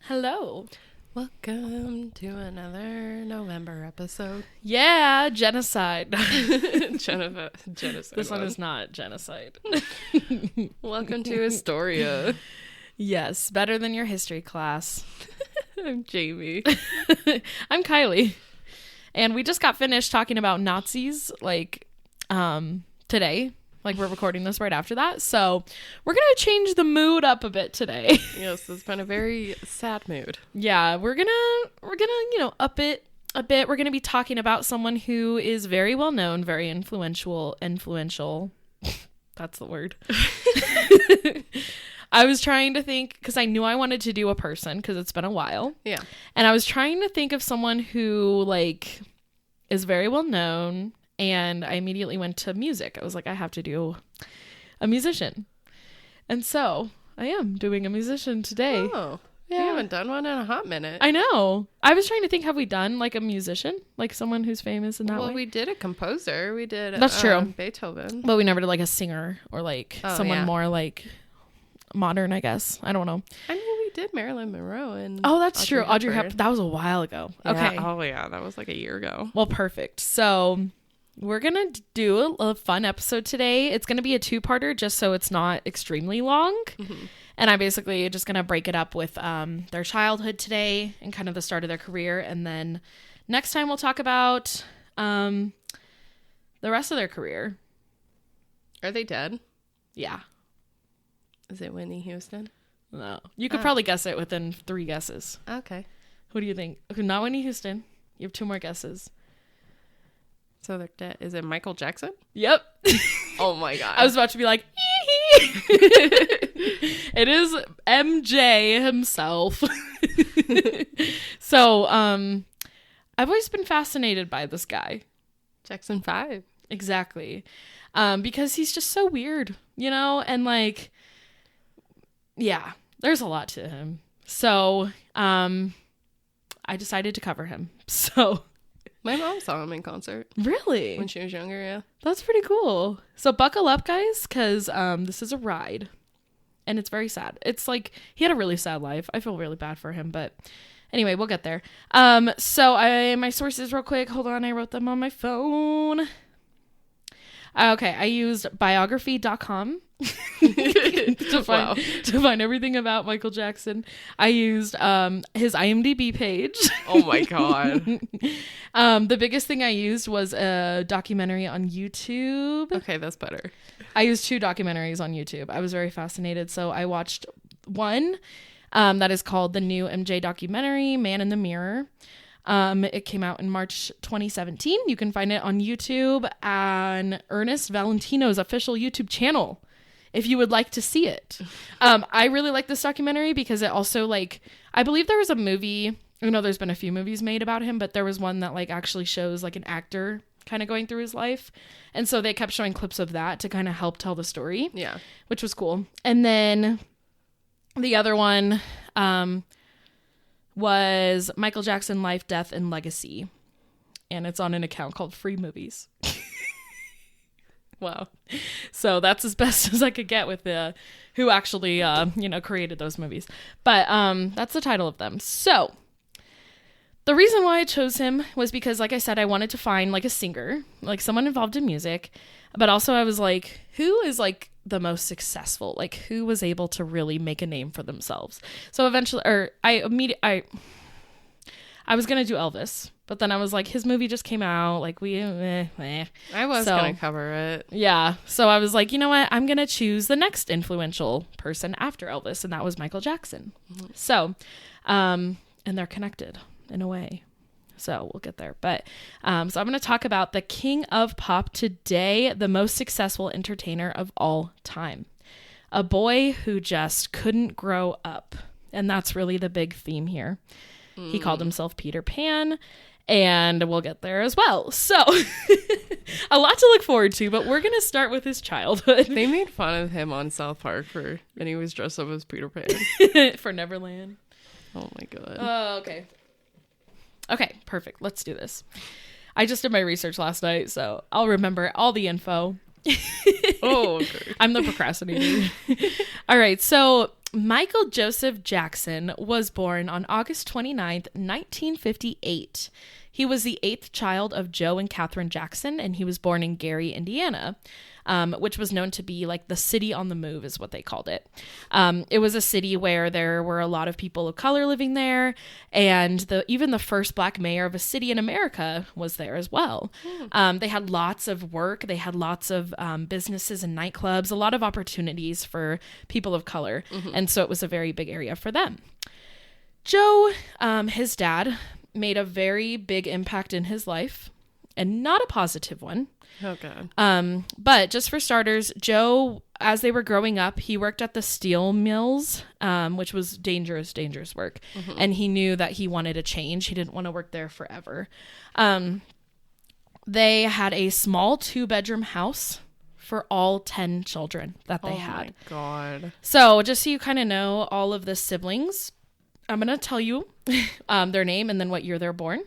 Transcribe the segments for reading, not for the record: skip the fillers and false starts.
Hello. Welcome to another November episode. Yeah, genocide. Genocide. This one is not genocide. Welcome to Astoria. Yes, better than your history class. I'm Jamie. I'm Kylie. And we just got finished talking about Nazis, today. Like, we're recording this right after that. So we're going to change the mood up a bit today. Yes, it's been a very sad mood. Yeah, we're gonna, up it a bit. We're going to be talking about someone who is very well known, very influential. That's the word. I was trying to think, because I knew I wanted to do a person, because it's been a while. Yeah. And I was trying to think of someone who, is very well known. And I immediately went to music. I was like, I have to do a musician. And so I am doing a musician today. Oh, yeah. You haven't done one in a hot minute. I know. I was trying to think, have we done a musician? Like someone who's famous in that way? Well, we did a composer. We did That's true. Beethoven. But we never did a singer or someone more modern, I guess. I don't know. I mean, we did Marilyn Monroe and oh, that's true. Audrey Hepburn. That was a while ago. Okay. Yeah. Oh, yeah. That was like a year ago. Well, perfect. So we're going to do a fun episode today. It's going to be a two-parter just so it's not extremely long. Mm-hmm. And I'm basically just going to break it up with their childhood today and kind of the start of their career. And then next time we'll talk about the rest of their career. Are they dead? Yeah. Is it Whitney Houston? No. You could probably guess it within 3 guesses. Okay. Who do you think? Okay, not Whitney Houston. You have 2 more guesses. So they're dead. Is it Michael Jackson? Yep. Oh my God. I was about to be like, it is MJ himself. So, I've always been fascinated by this guy. Jackson 5. Exactly. Because he's just so weird, and yeah, there's a lot to him. So, I decided to cover him. So my mom saw him in concert. Really? When she was younger, yeah. That's pretty cool. So buckle up, guys, because this is a ride. And it's very sad. It's he had a really sad life. I feel really bad for him, but anyway, we'll get there. So my sources real quick. Hold on, I wrote them on my phone. Okay, I used biography.com to find everything about Michael Jackson. I used his IMDb page. Oh my God. The biggest thing I used was a documentary on YouTube. Okay, that's better. I used 2 documentaries on YouTube. I was very fascinated. So I watched one that is called The New MJ Documentary, Man in the Mirror. It came out in March 2017. You can find it on YouTube on Ernest Valentino's official YouTube channel if you would like to see it. I really like this documentary because it also I believe there was a movie. I know there's been a few movies made about him, but there was one that actually shows an actor kind of going through his life. And so they kept showing clips of that to kind of help tell the story. Yeah. Which was cool. And then the other one was Michael Jackson Life, Death, and Legacy. And it's on an account called Free Movies. Wow. So that's as best as I could get with who actually, created those movies. But that's the title of them. So the reason why I chose him was because, like I said, I wanted to find a singer, someone involved in music. But also I was who is the most successful? Who was able to really make a name for themselves? So eventually, I was going to do Elvis, but then I was his movie just came out. I was going to cover it. Yeah. So I was you know what? I'm going to choose the next influential person after Elvis. And that was Michael Jackson. Mm-hmm. So, and they're connected in a way. So we'll get there. But so I'm going to talk about the king of pop today, the most successful entertainer of all time. A boy who just couldn't grow up. And that's really the big theme here. He called himself Peter Pan. And we'll get there as well. So a lot to look forward to, but we're going to start with his childhood. They made fun of him on South Park and he was dressed up as Peter Pan. For Neverland. Oh my God. Oh, okay. Okay, perfect. Let's do this. I just did my research last night, so I'll remember all the info. Oh, okay. I'm the procrastinator. All right, so Michael Joseph Jackson was born on August 29th, 1958. He was the 8th child of Joe and Catherine Jackson, and he was born in Gary, Indiana, which was known to be like the city on the move is what they called it. It was a city where there were a lot of people of color living there, and even the first black mayor of a city in America was there as well. They had lots of work. They had lots of businesses and nightclubs, a lot of opportunities for people of color, and so it was a very big area for them. Joe, his dad, made a very big impact in his life, and not a positive one. Oh, God. But just for starters, Joe, as they were growing up, he worked at the steel mills, which was dangerous work. And he knew that he wanted a change. He didn't want to work there forever. They had a small 2-bedroom house for all 10 children that they had. Oh, my God. So just so you kind of know all of the siblings, I'm going to tell you their name and then what year they're born.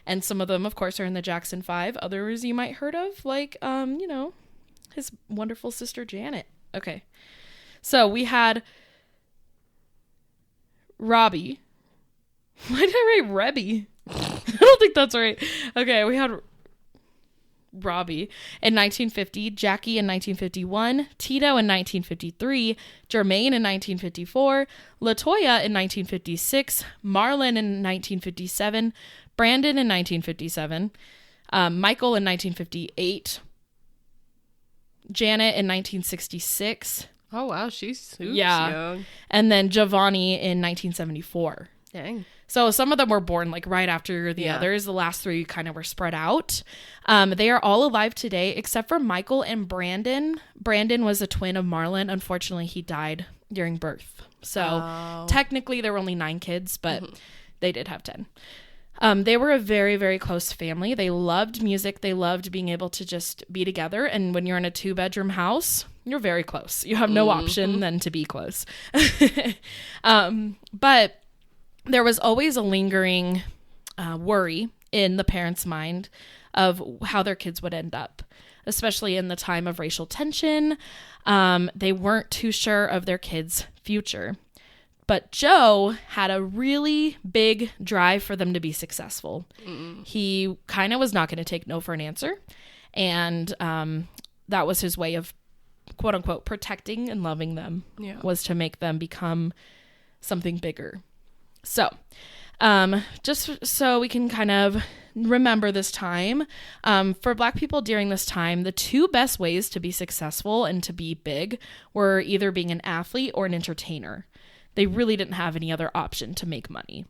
And some of them, of course, are in the Jackson 5. Others you might heard of, like, his wonderful sister Janet. Okay. So we had Robbie. Why did I write Rebby? I don't think that's right. Okay, we had Robbie in 1950, Jackie in 1951, Tito in 1953, Jermaine in 1954, Latoya in 1956, Marlon in 1957, Brandon in 1957, Michael in 1958, Janet in 1966. Oh, wow. She's young. And then Giovanni in 1974. Dang. So some of them were born like right after the others. The last 3 kind of were spread out. They are all alive today except for Michael and Brandon. Brandon was a twin of Marlon. Unfortunately, he died during birth. So technically there were only 9 kids, but they did have 10. They were a very, very close family. They loved music. They loved being able to just be together. And when you're in a 2-bedroom house, you're very close. You have no option than to be close. But there was always a lingering worry in the parents' mind of how their kids would end up, especially in the time of racial tension. They weren't too sure of their kids' future. But Joe had a really big drive for them to be successful. He kind of was not going to take no for an answer. And that was his way of, quote unquote, protecting and loving them, was to make them become something bigger. So just so we can kind of remember this time, for Black people during this time, the 2 best ways to be successful and to be big were either being an athlete or an entertainer. They really didn't have any other option to make money,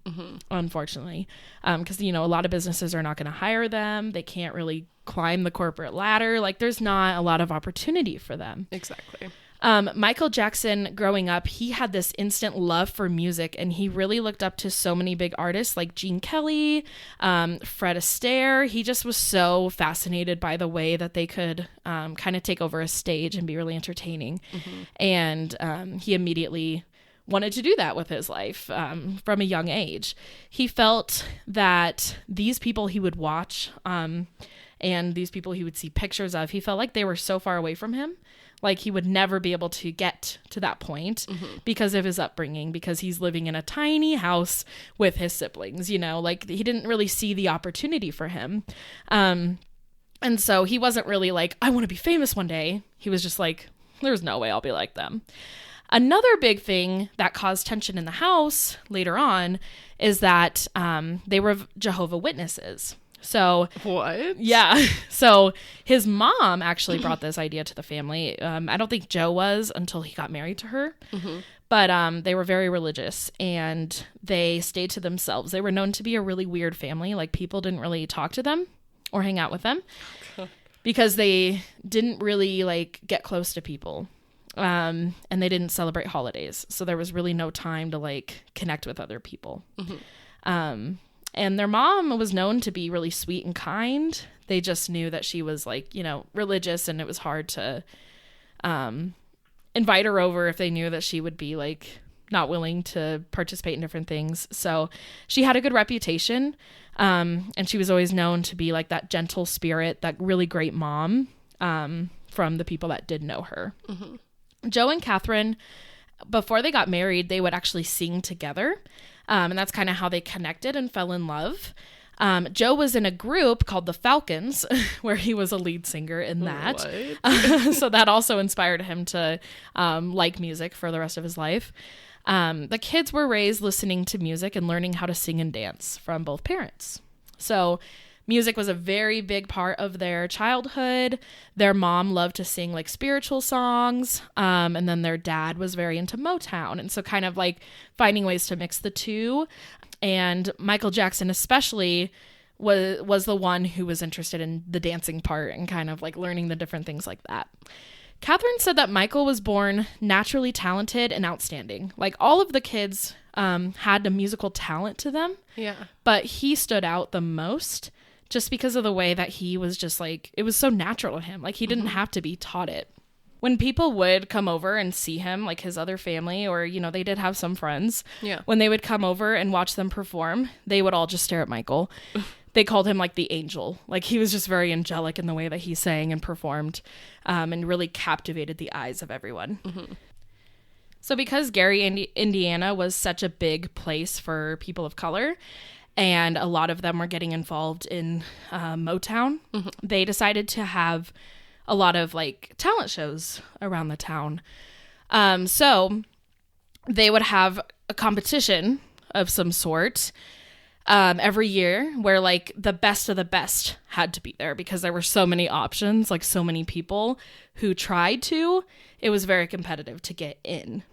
unfortunately, because, a lot of businesses are not going to hire them. They can't really climb the corporate ladder. Like, there's not a lot of opportunity for them. Exactly. Michael Jackson, growing up, he had this instant love for music, and he really looked up to so many big artists like Gene Kelly, Fred Astaire. He just was so fascinated by the way that they could kind of take over a stage and be really entertaining. And he immediately wanted to do that with his life from a young age. He felt that these people he would watch and these people he would see pictures of, he felt like they were so far away from him. Like he would never be able to get to that point because of his upbringing, because he's living in a tiny house with his siblings, like he didn't really see the opportunity for him. And so he wasn't really like, I want to be famous one day. He was just like, there's no way I'll be like them. Another big thing that caused tension in the house later on is that they were Jehovah's Witnesses. So what? Yeah. So his mom actually brought this idea to the family. I don't think Joe was until he got married to her, but they were very religious and they stayed to themselves. They were known to be a really weird family. Like people didn't really talk to them or hang out with them because they didn't really like get close to people. And they didn't celebrate holidays. So there was really no time to like connect with other people. And their mom was known to be really sweet and kind. They just knew that she was like, religious, and it was hard to invite her over if they knew that she would be like not willing to participate in different things. So she had a good reputation. And she was always known to be like that gentle spirit, that really great mom, from the people that did know her. Mm-hmm. Joe and Catherine, before they got married, they would actually sing together. And that's kind of how they connected and fell in love. Joe was in a group called the Falcons, where he was a lead singer in that. So that also inspired him to like music for the rest of his life. The kids were raised listening to music and learning how to sing and dance from both parents. So music was a very big part of their childhood. Their mom loved to sing like spiritual songs. And then their dad was very into Motown. And so kind of like finding ways to mix the two. And Michael Jackson especially was the one who was interested in the dancing part and kind of like learning the different things like that. Catherine said that Michael was born naturally talented and outstanding. Like all of the kids had a musical talent to them. Yeah. But he stood out the most just because of the way that he was just like, it was so natural to him. Like he didn't have to be taught it. When people would come over and see him, like his other family, or, you know, they did have some friends. Yeah. When they would come over and watch them perform, they would all just stare at Michael. They called him like the angel. Like he was just very angelic in the way that he sang and performed, and really captivated the eyes of everyone. Mm-hmm. So because Gary, Indiana was such a big place for people of color, and a lot of them were getting involved in Motown, mm-hmm. they decided to have a lot of like talent shows around the town. So they would have a competition of some sort every year where like the best of the best had to be there because there were so many options, like so many people who tried to. It was very competitive to get in.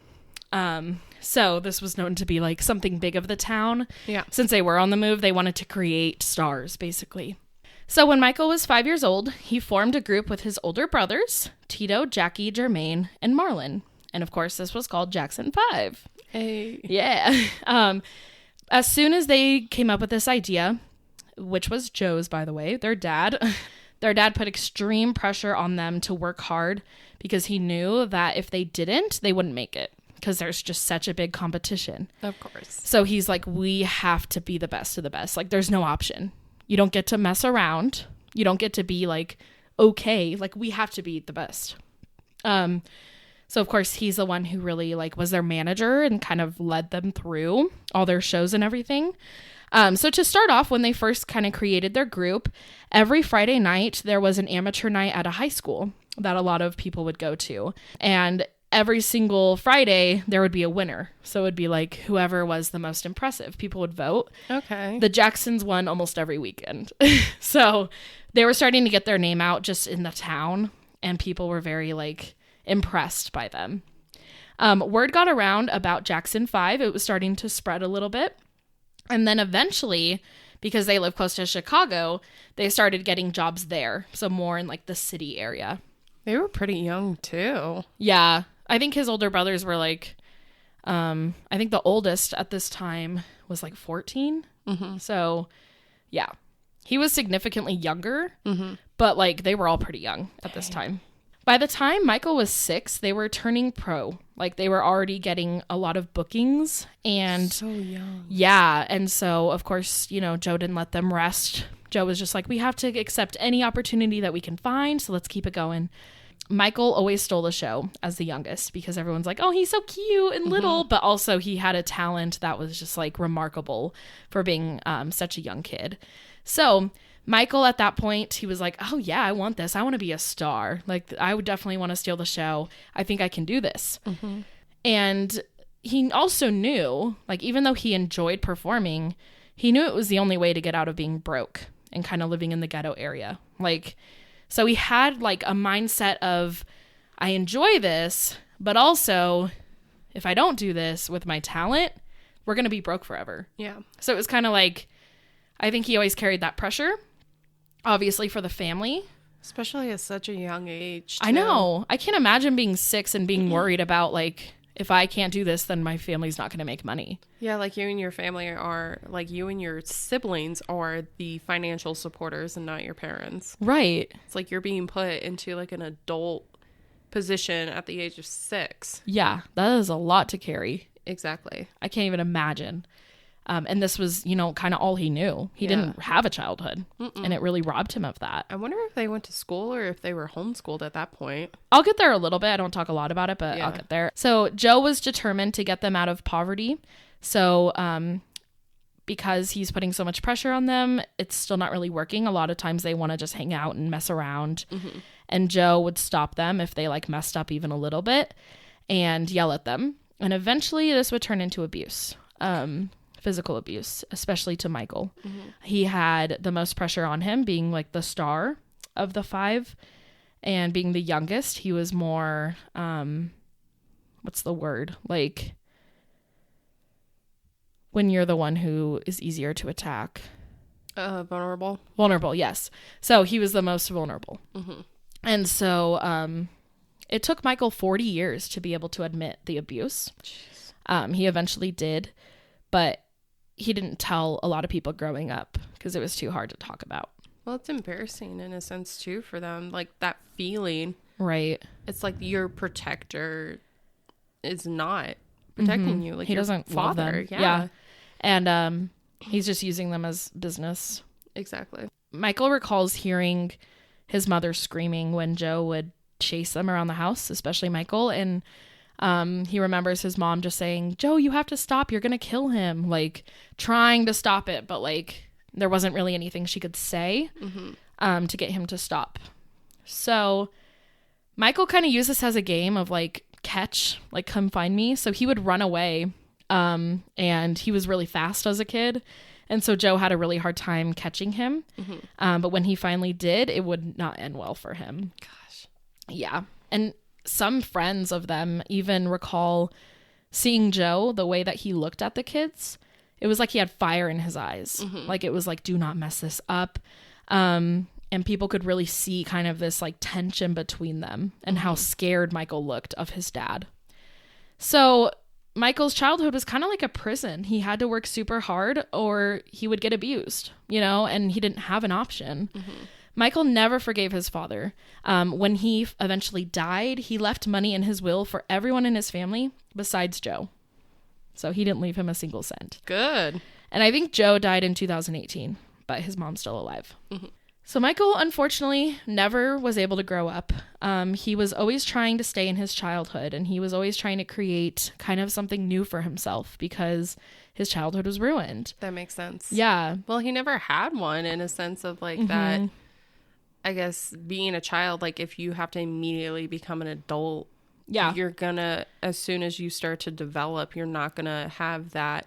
So this was known to be like something big of the town. Yeah. Since they were on the move, they wanted to create stars basically. So when Michael was 5 years old, he formed a group with his older brothers, Tito, Jackie, Jermaine, and Marlon. And of course, this was called Jackson 5. Hey. Yeah. As soon as they came up with this idea, which was Joe's, by the way, their dad put extreme pressure on them to work hard because he knew that if they didn't, they wouldn't make it because there's just such a big competition. Of course. So he's like, we have to be the best of the best. Like, there's no option. You don't get to mess around. You don't get to be like, okay, like we have to be the best. So of course he's the one who really like was their manager and kind of led them through all their shows and everything. So to start off, when they first kind of created their group, every Friday night there was an amateur night at a high school that a lot of people would go to. And every single Friday, there would be a winner. So it would be like whoever was the most impressive. People would vote. Okay. The Jacksons won almost every weekend. So they were starting to get their name out just in the town. And people were very like impressed by them. Word got around about Jackson 5. It was starting to spread a little bit. And then eventually, because they live close to Chicago, they started getting jobs there. So more in like the city area. They were pretty young too. Yeah. I think his older brothers were like, I think the oldest at this time was like 14. Mm-hmm. So yeah, he was significantly younger, mm-hmm. but like they were all pretty young at this time. By the time Michael was 6, they were turning pro. Like they were already getting a lot of bookings and so young. Yeah. And so of course, you know, Joe didn't let them rest. Joe was just like, we have to accept any opportunity that we can find. So let's keep it going. Michael always stole the show as the youngest because everyone's like, oh, he's so cute and little. Mm-hmm. But also he had a talent that was just like remarkable for being such a young kid. So Michael at that point, he was like, oh, yeah, I want this. I want to be a star. Like I would definitely want to steal the show. I think I can do this. Mm-hmm. And he also knew, like, even though he enjoyed performing, he knew it was the only way to get out of being broke and kind of living in the ghetto area. Like, so he had like a mindset of, I enjoy this, but also if I don't do this with my talent, we're going to be broke forever. Yeah. So it was kind of like, I think he always carried that pressure, obviously for the family. Especially at such a young age, too. I know. I can't imagine being 6 and being worried about like, if I can't do this, then my family's not going to make money. Yeah, like you and your family are, like you and your siblings are the financial supporters and not your parents. Right. It's like you're being put into like an adult position at the age of 6. Yeah, that is a lot to carry. Exactly. I can't even imagine. And this was, kind of all he knew. He didn't have a childhood. And it really robbed him of that. I wonder if they went to school or if they were homeschooled at that point. I'll get there a little bit. I don't talk a lot about it, but I'll get there. So Joe was determined to get them out of poverty. So because he's putting so much pressure on them, it's still not really working. A lot of times they want to just hang out and mess around. And Joe would stop them if they messed up even a little bit and yell at them. And eventually this would turn into abuse. Physical abuse, especially to Michael. He had the most pressure on him, being the star of the 5 and being the youngest. He was more, what's the word? When you're the one who is easier to attack. Vulnerable. Vulnerable, yes. So he was the most vulnerable. And so it took Michael 40 years to be able to admit the abuse. He eventually did, but he didn't tell a lot of people growing up because it was too hard to talk about. Well, it's embarrassing in a sense too for them, that feeling. Right. It's your protector is not protecting you. He doesn't love them. Yeah. And he's just using them as business. Exactly. Michael recalls hearing his mother screaming when Joe would chase them around the house, especially Michael, and he remembers his mom just saying, "Joe, you have to stop. You're going to kill him." Trying to stop it, but there wasn't really anything she could say to get him to stop. So Michael kind of used this as a game of catch, come find me. So he would run away. And he was really fast as a kid. And so Joe had a really hard time catching him. But when he finally did, it would not end well for him. Gosh. Yeah. And some friends of them even recall seeing Joe, the way that he looked at the kids. It was he had fire in his eyes. It was do not mess this up. And people could really see kind of this tension between them and how scared Michael looked of his dad. So Michael's childhood was kind of like a prison. He had to work super hard or he would get abused, and he didn't have an option. Michael never forgave his father. When he eventually died, he left money in his will for everyone in his family besides Joe. So he didn't leave him a single cent. Good. And I think Joe died in 2018, but his mom's still alive. So Michael, unfortunately, never was able to grow up. He was always trying to stay in his childhood, and he was always trying to create kind of something new for himself because his childhood was ruined. That makes sense. Yeah. Well, he never had one in a sense of that. I guess being a child, if you have to immediately become an adult, you're gonna, as soon as you start to develop, you're not gonna have that,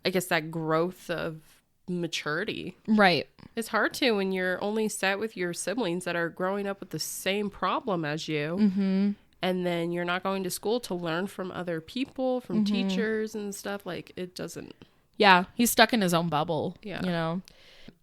I guess, that growth of maturity. Right. It's hard to when you're only set with your siblings that are growing up with the same problem as you. And then you're not going to school to learn from other people, from teachers and stuff. It doesn't. Yeah. He's stuck in his own bubble. Yeah.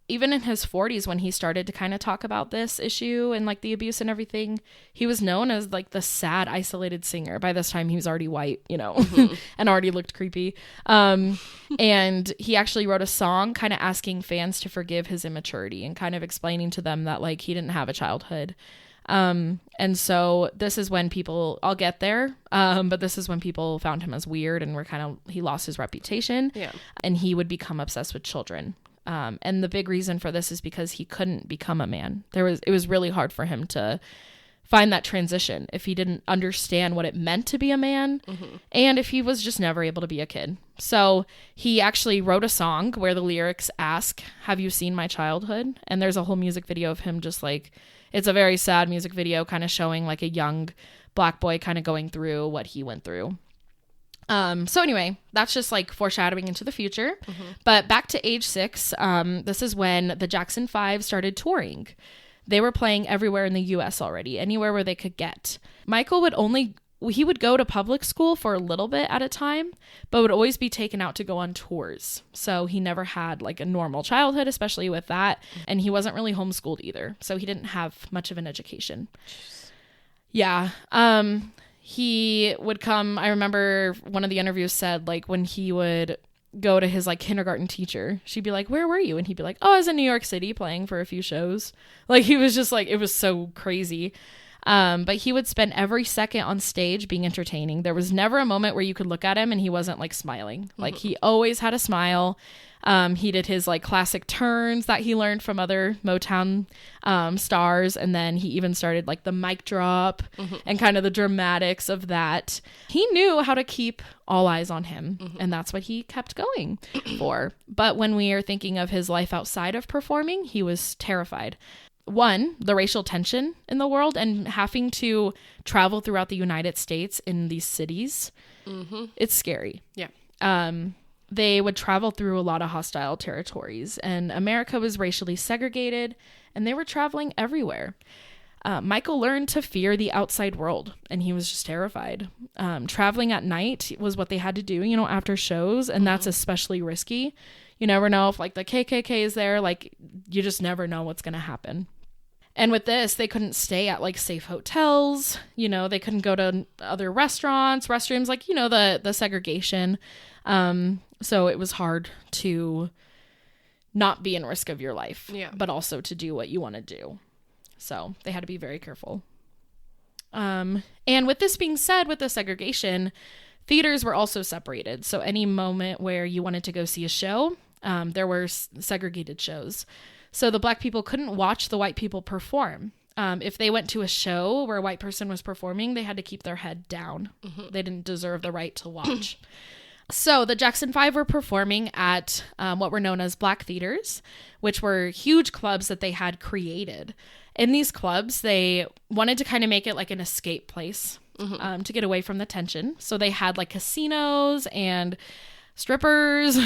Even in his 40s, when he started to kind of talk about this issue and the abuse and everything, he was known as the sad, isolated singer. By this time, he was already white, and already looked creepy. And he actually wrote a song kind of asking fans to forgive his immaturity and kind of explaining to them that he didn't have a childhood. And so this is when people, I'll get there, but this is when people found him as weird and he lost his reputation. Yeah. And he would become obsessed with children. And the big reason for this is because he couldn't become a man. It was really hard for him to find that transition if he didn't understand what it meant to be a man and if he was just never able to be a kid. So he actually wrote a song where the lyrics ask, "Have you seen my childhood?" And there's a whole music video of him just it's a very sad music video kind of showing a young black boy kind of going through what he went through. So anyway, that's just foreshadowing into the future. But back to age 6, this is when the Jackson 5 started touring. They were playing everywhere in the US already, anywhere where they could get. Michael he would go to public school for a little bit at a time, but would always be taken out to go on tours. So he never had a normal childhood, especially with that. And he wasn't really homeschooled either. So he didn't have much of an education. Yeah. He would come, I remember one of the interviews said, when he would go to his kindergarten teacher, she'd be like, "Where were you?" And he'd be like, "Oh, I was in New York City playing for a few shows." He was just it was so crazy. But he would spend every second on stage being entertaining. There was never a moment where you could look at him and he wasn't like smiling. Like he always had a smile. He did his like classic turns that he learned from other Motown stars. And then he even started like the mic drop and kind of the dramatics of that. He knew how to keep all eyes on him. And that's what he kept going for. But when we are thinking of his life outside of performing, he was terrified. One, the racial tension in the world and having to travel throughout the United States in these cities. It's scary. Yeah. They would travel through a lot of hostile territories, and America was racially segregated, and they were traveling everywhere. Michael learned to fear the outside world, and he was just terrified. Traveling at night was what they had to do, you know, after shows, and that's especially risky. You never know if, like, the KKK is there. Like, you just never know what's going to happen. And with this, they couldn't stay at, like, safe hotels. You know, they couldn't go to other restaurants, restrooms, like, you know, the segregation. So it was hard to not be in risk of your life, but also to do what you want to do. So they had to be very careful. And with this being said, with the segregation, theaters were also separated. So any moment where you wanted to go see a show, there were segregated shows. So the Black people couldn't watch the white people perform. If they went to a show where a white person was performing, they had to keep their head down. They didn't deserve the right to watch. So the Jackson 5 were performing at what were known as Black theaters, which were huge clubs that they had created. In these clubs, they wanted to kind of make it like an escape place to get away from the tension. So they had like casinos and strippers,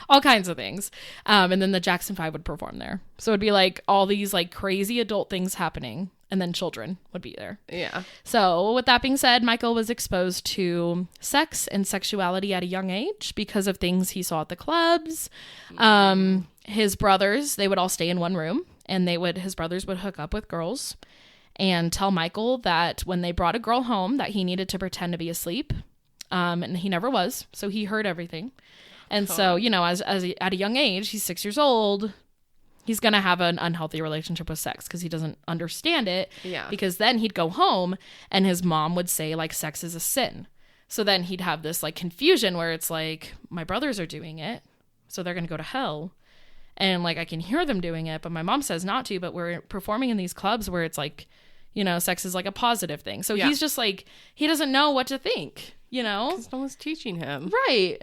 all kinds of things. And then the Jackson 5 would perform there. So it'd be like all these like crazy adult things happening. And then children would be there. Yeah. So with that being said, Michael was exposed to sex and sexuality at a young age because of things he saw at the clubs. His brothers, they would all stay in one room, and his brothers would hook up with girls and tell Michael that when they brought a girl home that he needed to pretend to be asleep. And he never was. So he heard everything. And so, you know, as at a young age, he's 6 years old. He's going to have an unhealthy relationship with sex because he doesn't understand it. Yeah. Because then he'd go home and his mom would say, like, sex is a sin. So then he'd have this, like, confusion where it's like, my brothers are doing it, so they're going to go to hell. And, like, I can hear them doing it, but my mom says not to. But we're performing in these clubs where it's like, you know, sex is, like, a positive thing. So he's just, like, he doesn't know what to think, you know? Because no one's teaching him. Right.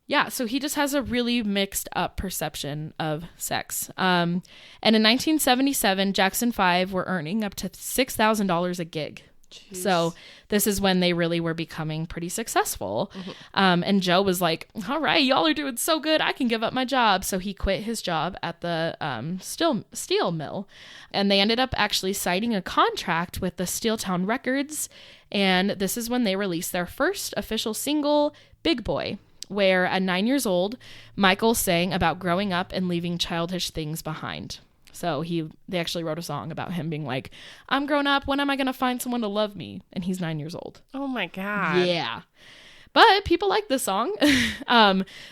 Yeah, so he just has a really mixed up perception of sex. And in 1977, Jackson 5 were earning up to $6,000 a gig. Jeez. So this is when they really were becoming pretty successful. And Joe was like, all right, y'all are doing so good, I can give up my job. So he quit his job at the steel mill. And they ended up actually signing a contract with the Steeltown Records. And this is when they released their first official single, Big Boy, where at 9 years old, Michael sang about growing up and leaving childish things behind. So they actually wrote a song about him being like, I'm grown up, when am I going to find someone to love me? And he's 9 years old. Oh my God. Yeah. But people like this song.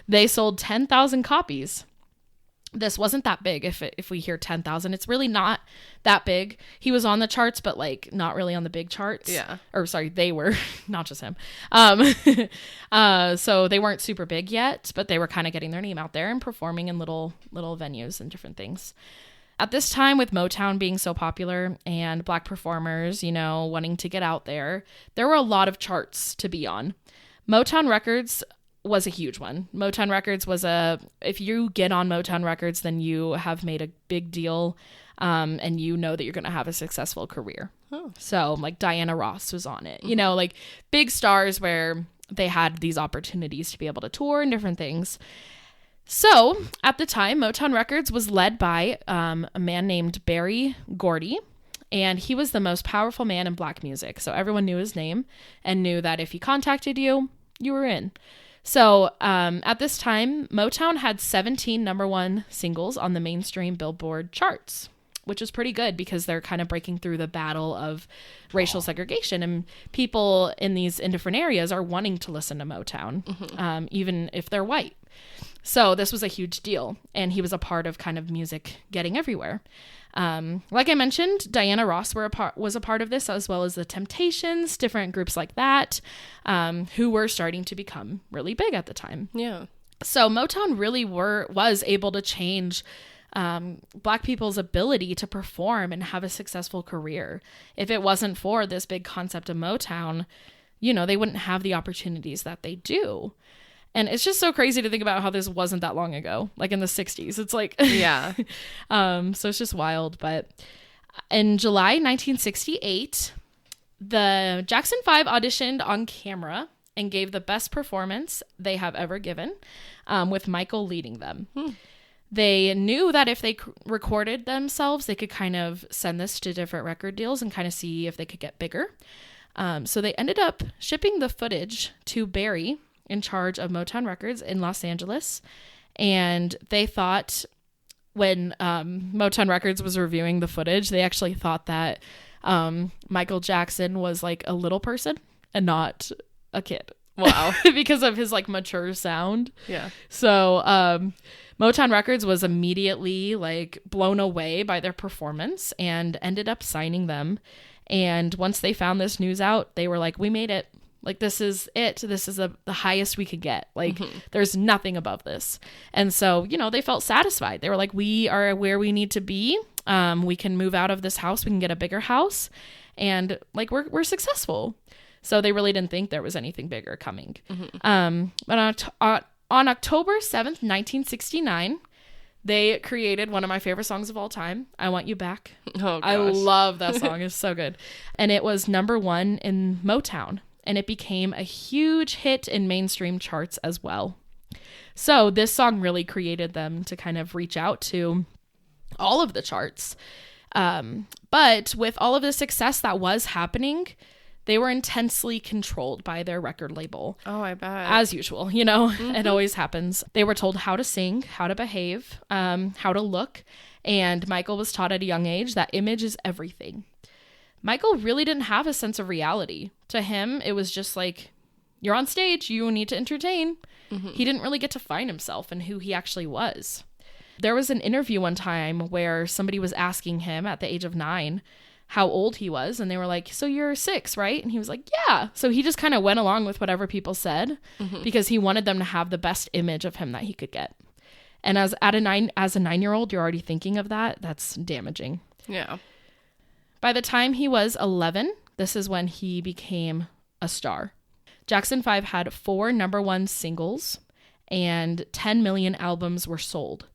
They sold 10,000 copies. This wasn't that big. If we hear 10,000, it's really not that big. He was on the charts, but like not really on the big charts. Yeah. Or sorry, they were, not just him. So they weren't super big yet, but they were kind of getting their name out there and performing in little venues and different things. At this time, with Motown being so popular and Black performers, you know, wanting to get out there were a lot of charts to be on. Motown Records was a huge one. Motown Records was if you get on Motown Records, then you have made a big deal, and you know that you're going to have a successful career. Oh. So like Diana Ross was on it, you know, like big stars where they had these opportunities to be able to tour and different things. So at the time, Motown Records was led by a man named Berry Gordy, and he was the most powerful man in Black music. So everyone knew his name and knew that if he contacted you, you were in. So at this time, Motown had 17 number one singles on the mainstream Billboard charts, which is pretty good because they're kind of breaking through the battle of racial segregation. And people in different areas are wanting to listen to Motown, even if they're white. So this was a huge deal, and he was a part of kind of music getting everywhere. Like I mentioned, Diana Ross was a part of this, as well as the Temptations, different groups like that, who were starting to become really big at the time. Yeah. So Motown really was able to change Black people's ability to perform and have a successful career. If it wasn't for this big concept of Motown, they wouldn't have the opportunities that they do. And it's just so crazy to think about how this wasn't that long ago, like in the 60s. It's like, yeah. So it's just wild. But in July 1968, the Jackson 5 auditioned on camera and gave the best performance they have ever given, with Michael leading them. They knew that if they recorded themselves, they could kind of send this to different record deals and kind of see if they could get bigger. So they ended up shipping the footage to Barry, in charge of Motown Records in Los Angeles. And they thought, when Motown Records was reviewing the footage, they actually thought that Michael Jackson was like a little person and not a kid. Wow. Because of his like mature sound. Yeah. So Motown Records was immediately like blown away by their performance and ended up signing them. And once they found this news out, they were like, we made it. Like, this is it. This is the highest we could get. Like, there's nothing above this. And so, they felt satisfied. They were like, we are where we need to be. We can move out of this house. We can get a bigger house. And, like, we're successful. So they really didn't think there was anything bigger coming. But on October 7th, 1969, they created one of my favorite songs of all time, I Want You Back. Oh, gosh. I love that song. It's so good. And it was #1 in Motown. And it became a huge hit in mainstream charts as well. So this song really created them to kind of reach out to all of the charts. But with all of the success that was happening, they were intensely controlled by their record label. Oh, I bet. As usual, it always happens. They were told how to sing, how to behave, how to look. And Michael was taught at a young age that image is everything. Michael really didn't have a sense of reality. To him, it was just like, you're on stage, you need to entertain. He didn't really get to find himself and who he actually was. There was an interview one time where somebody was asking him at the age of 9 how old he was. And they were like, so you're 6, right? And he was like, yeah. So he just kind of went along with whatever people said because he wanted them to have the best image of him that he could get. And as a 9-year-old, you're already thinking of that. That's damaging. Yeah. By the time he was 11, this is when he became a star. Jackson 5 had 4 #1 singles and 10 million albums were sold.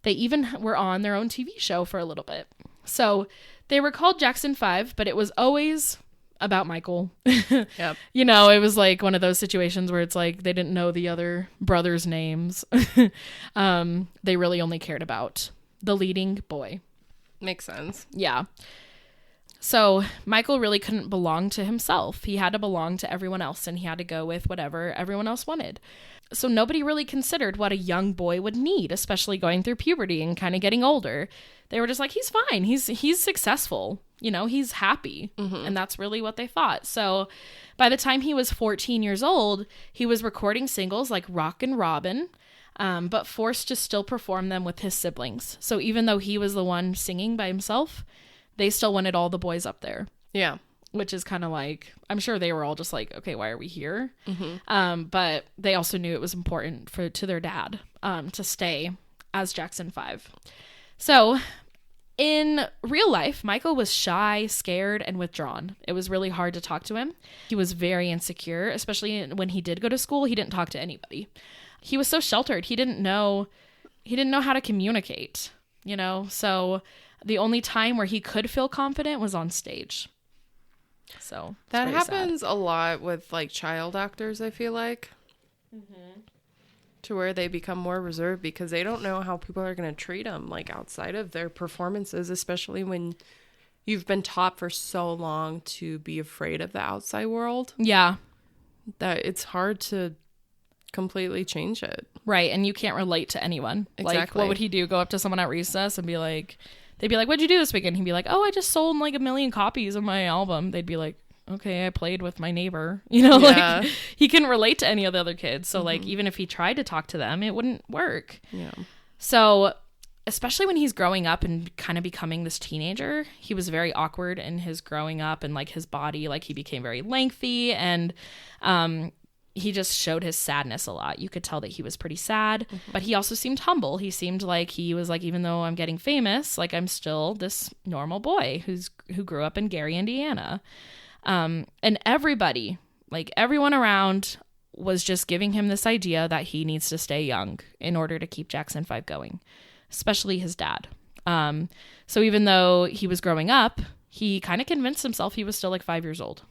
They even were on their own TV show for a little bit. So they were called Jackson 5, but it was always about Michael. Yep. It was like one of those situations where it's like they didn't know the other brothers' names. They really only cared about the leading boy. Makes sense. Yeah. So Michael really couldn't belong to himself. He had to belong to everyone else, and he had to go with whatever everyone else wanted. So nobody really considered what a young boy would need, especially going through puberty and kind of getting older. They were just like, he's fine. He's successful. He's happy. And that's really what they thought. So by the time he was 14 years old, he was recording singles like Rockin' Robin, but forced to still perform them with his siblings. So even though he was the one singing by himself, they still wanted all the boys up there. Yeah. Which is kind of like, I'm sure they were all just like, okay, why are we here? But they also knew it was important to their dad to stay as Jackson 5. So in real life, Michael was shy, scared, and withdrawn. It was really hard to talk to him. He was very insecure, especially when he did go to school. He didn't talk to anybody. He was so sheltered. He didn't know how to communicate, So the only time where he could feel confident was on stage. So that happens a lot with like child actors, I feel like. To where they become more reserved because they don't know how people are going to treat them like outside of their performances, especially when you've been taught for so long to be afraid of the outside world. Yeah. That it's hard to completely change it. Right. And you can't relate to anyone. Exactly. Like, what would he do? Go up to someone at recess and be like, they'd be like, what'd you do this weekend? He'd be like, oh, I just sold like 1 million copies of my album. They'd be like, okay, I played with my neighbor, like he couldn't relate to any of the other kids. So like, even if he tried to talk to them, it wouldn't work. Yeah. So especially when he's growing up and kind of becoming this teenager, he was very awkward in his growing up, and like his body, like he became very lengthy, and he just showed his sadness a lot. You could tell that he was pretty sad, but he also seemed humble. He seemed like he was like, even though I'm getting famous, like I'm still this normal boy who grew up in Gary, Indiana. And everybody, like everyone around, was just giving him this idea that he needs to stay young in order to keep Jackson 5 going, especially his dad. So even though he was growing up, he kind of convinced himself he was still like 5 years old.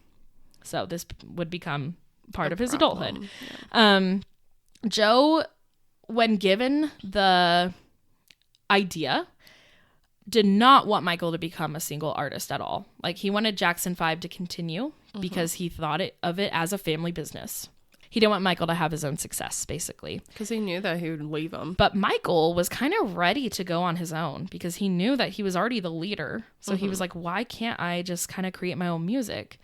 So this would become part of his adulthood. Yeah. Joe, when given the idea, did not want Michael to become a single artist at all. Like he wanted Jackson 5 to continue because he thought of it as a family business. He didn't want Michael to have his own success, basically. Because he knew that he would leave him. But Michael was kind of ready to go on his own because he knew that he was already the leader. So he was like, why can't I just kind of create my own music?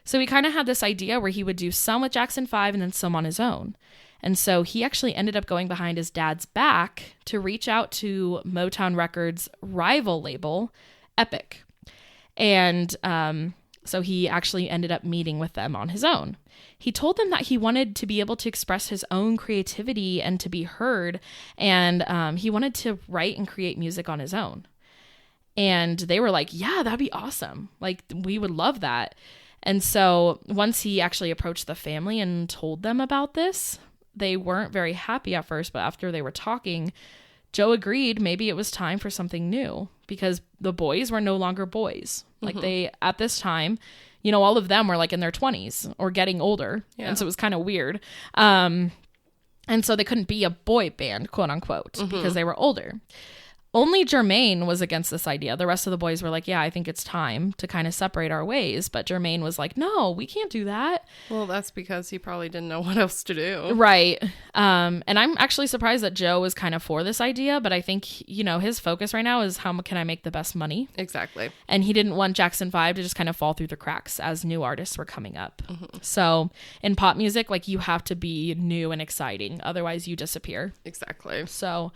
So he kind of had this idea where he would do some with Jackson 5 and then some on his own. And so he actually ended up going behind his dad's back to reach out to Motown Records' rival label, Epic. And so he actually ended up meeting with them on his own. He told them that he wanted to be able to express his own creativity and to be heard. And he wanted to write and create music on his own. And they were like, yeah, that'd be awesome. Like, we would love that. And so once he actually approached the family and told them about this, they weren't very happy at first, but after they were talking, Joe agreed maybe it was time for something new because the boys were no longer boys. Like they, at this time, all of them were like in their 20s or getting older. Yeah. And so it was kind of weird. And so they couldn't be a boy band, quote unquote, because they were older. Only Jermaine was against this idea. The rest of the boys were like, yeah, I think it's time to kind of separate our ways. But Jermaine was like, no, we can't do that. Well, that's because he probably didn't know what else to do. Right. And I'm actually surprised that Joe was kind of for this idea. But I think, his focus right now is how can I make the best money? Exactly. And he didn't want Jackson 5 to just kind of fall through the cracks as new artists were coming up. So in pop music, like you have to be new and exciting. Otherwise you disappear. Exactly. So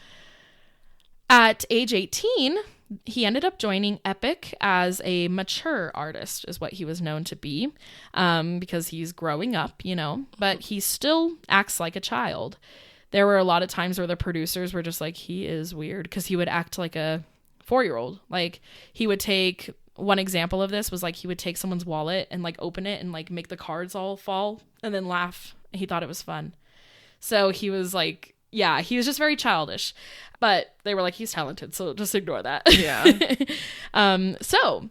at age 18, he ended up joining Epic as a mature artist, is what he was known to be, because he's growing up, but he still acts like a child. There were a lot of times where the producers were just like, he is weird, because he would act like a 4-year-old. Like, he would take, one example of this was like, he would take someone's wallet and like open it and like make the cards all fall and then laugh. He thought it was fun. So he was like, yeah, he was just very childish, but they were like, he's talented, so just ignore that. Yeah. So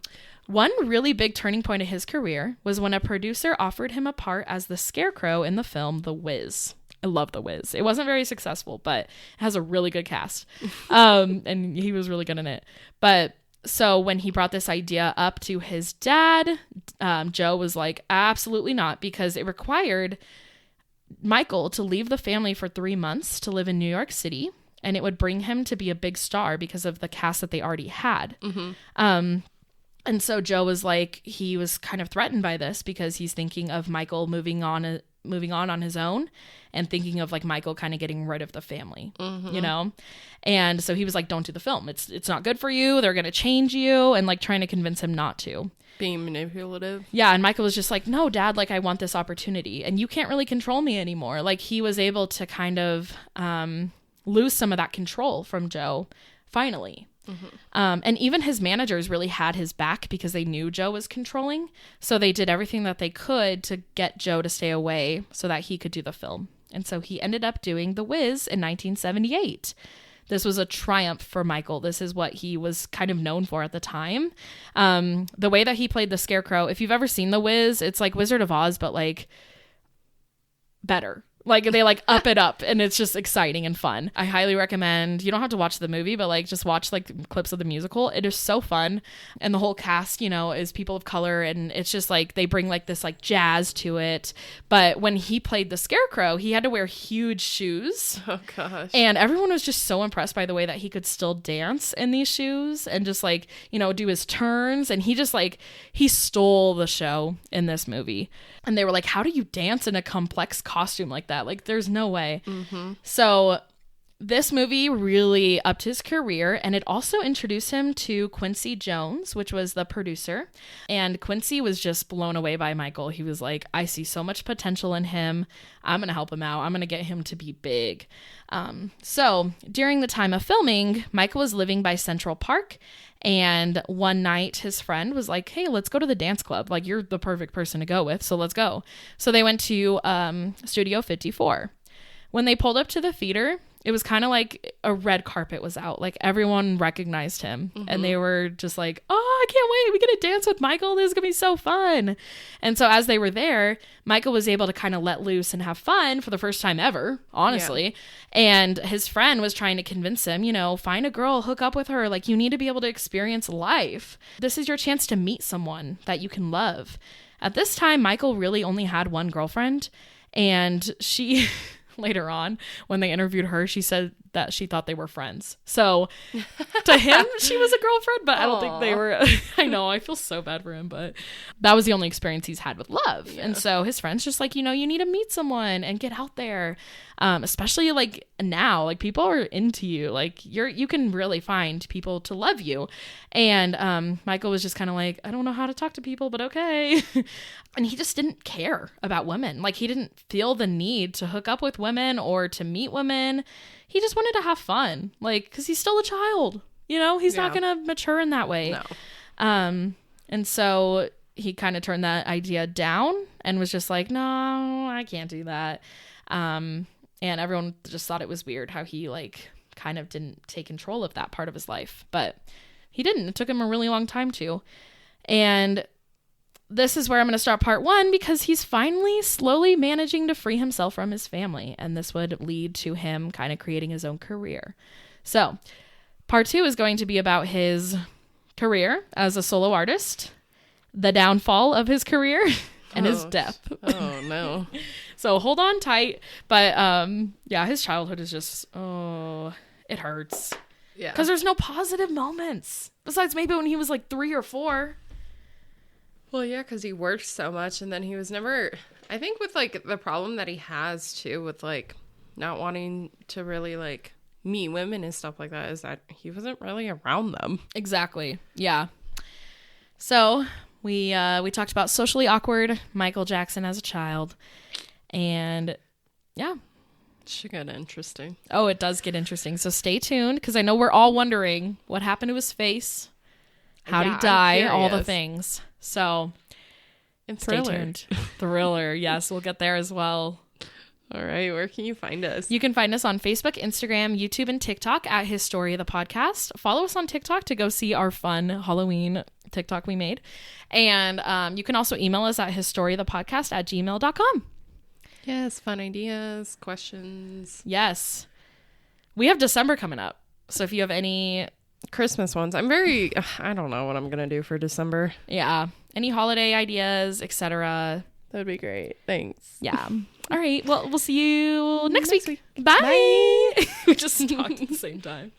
one really big turning point of his career was when a producer offered him a part as the Scarecrow in the film The Wiz. I love The Wiz. It wasn't very successful, but it has a really good cast. And he was really good in it. But so when he brought this idea up to his dad, Joe was like, absolutely not, because it required Michael to leave the family for 3 months to live in New York City, and it would bring him to be a big star because of the cast that they already had. And so Joe was like, he was kind of threatened by this because he's thinking of Michael moving on his own and thinking of like Michael kind of getting rid of the family, And so he was like, don't do the film. It's not good for you. They're going to change you, and like trying to convince him not to. Being manipulative. Yeah, and Michael was just like, no, Dad, like I want this opportunity and you can't really control me anymore. Like he was able to kind of lose some of that control from Joe finally. And even his managers really had his back because they knew Joe was controlling. So they did everything that they could to get Joe to stay away so that he could do the film. And so he ended up doing The Wiz in 1978. This was a triumph for Michael. This is what he was kind of known for at the time. The way that he played the Scarecrow, if you've ever seen The Wiz, it's like Wizard of Oz, but like better. Like they like up it up, and it's just exciting and fun. I highly recommend. You don't have to watch the movie, but like just watch like clips of the musical. It is so fun, and the whole cast, you know, is people of color, and it's just like they bring like this like jazz to it. But when he played the Scarecrow, he had to wear huge shoes. Oh gosh! And everyone was just so impressed by the way that he could still dance in these shoes and just like, you know, do his turns. And he just like he stole the show in this movie. And they were like, how do you dance in a complex costume like that? Like, there's no way. Mm-hmm. So this movie really upped his career, and it also introduced him to Quincy Jones, which was the producer. And Quincy was just blown away by Michael. He was like, I see so much potential in him. I'm going to help him out. I'm going to get him to be big. So during the time of filming, Michael was living by Central Park. And one night his friend was like, hey, let's go to the dance club. Like, you're the perfect person to go with, so let's go. So they went to Studio 54. When they pulled up to the theater, it was kind of like a red carpet was out. Like, everyone recognized him. Mm-hmm. And they were just like, oh, I can't wait. We get to dance with Michael. This is going to be so fun. And so as they were there, Michael was able to kind of let loose and have fun for the first time ever, honestly. Yeah. And his friend was trying to convince him, you know, find a girl, hook up with her. Like, you need to be able to experience life. This is your chance to meet someone that you can love. At this time, Michael really only had one girlfriend. And she... later on, when they interviewed her, she said that she thought they were friends. So to him, she was a girlfriend, but I don't think they were. I know, I feel so bad for him, but that was the only experience he's had with love. Yeah. And so his friend's just like, you know, you need to meet someone and get out there. Especially like now, like people are into you. Like you can really find people to love you. And Michael was just kind of like, I don't know how to talk to people, but okay. And he just didn't care about women. Like he didn't feel the need to hook up with women or to meet women. He just wanted to have fun, like, because he's still a child, you know, he's not going to mature in that way. No. And so he kind of turned that idea down and was just like, no, I can't do that. And everyone just thought it was weird how he like kind of didn't take control of that part of his life, but he didn't. It took him a really long time to. And this is where I'm going to start part 1, because he's finally slowly managing to free himself from his family. And this would lead to him kind of creating his own career. So part 2 is going to be about his career as a solo artist, the downfall of his career, and his death. Oh, no. So hold on tight. But yeah, his childhood is just, it hurts. Yeah. Because there's no positive moments. Besides maybe when he was like 3 or 4. Well, yeah, because he worked so much, and then he was never, I think with, like, the problem that he has, too, with, like, not wanting to really, like, meet women and stuff like that, is that he wasn't really around them. Exactly. Yeah. So, we talked about socially awkward Michael Jackson as a child, and, yeah. It should get interesting. Oh, it does get interesting, so stay tuned, because I know we're all wondering what happened to his face, how'd he die, all the things. So, stay tuned. Thriller. Yes, we'll get there as well. All right. Where can you find us? You can find us on Facebook, Instagram, YouTube, and TikTok at Historia the Podcast. Follow us on TikTok to go see our fun Halloween TikTok we made. And you can also email us at historiathepodcast@gmail.com. Yes. Fun ideas, questions. Yes. We have December coming up. So if you have any... Christmas ones. I don't know what I'm going to do for December. Yeah. Any holiday ideas, etc. That'd be great. Thanks. Yeah. All right. Well, we'll see you next week. Bye. Bye. We just talked at the same time.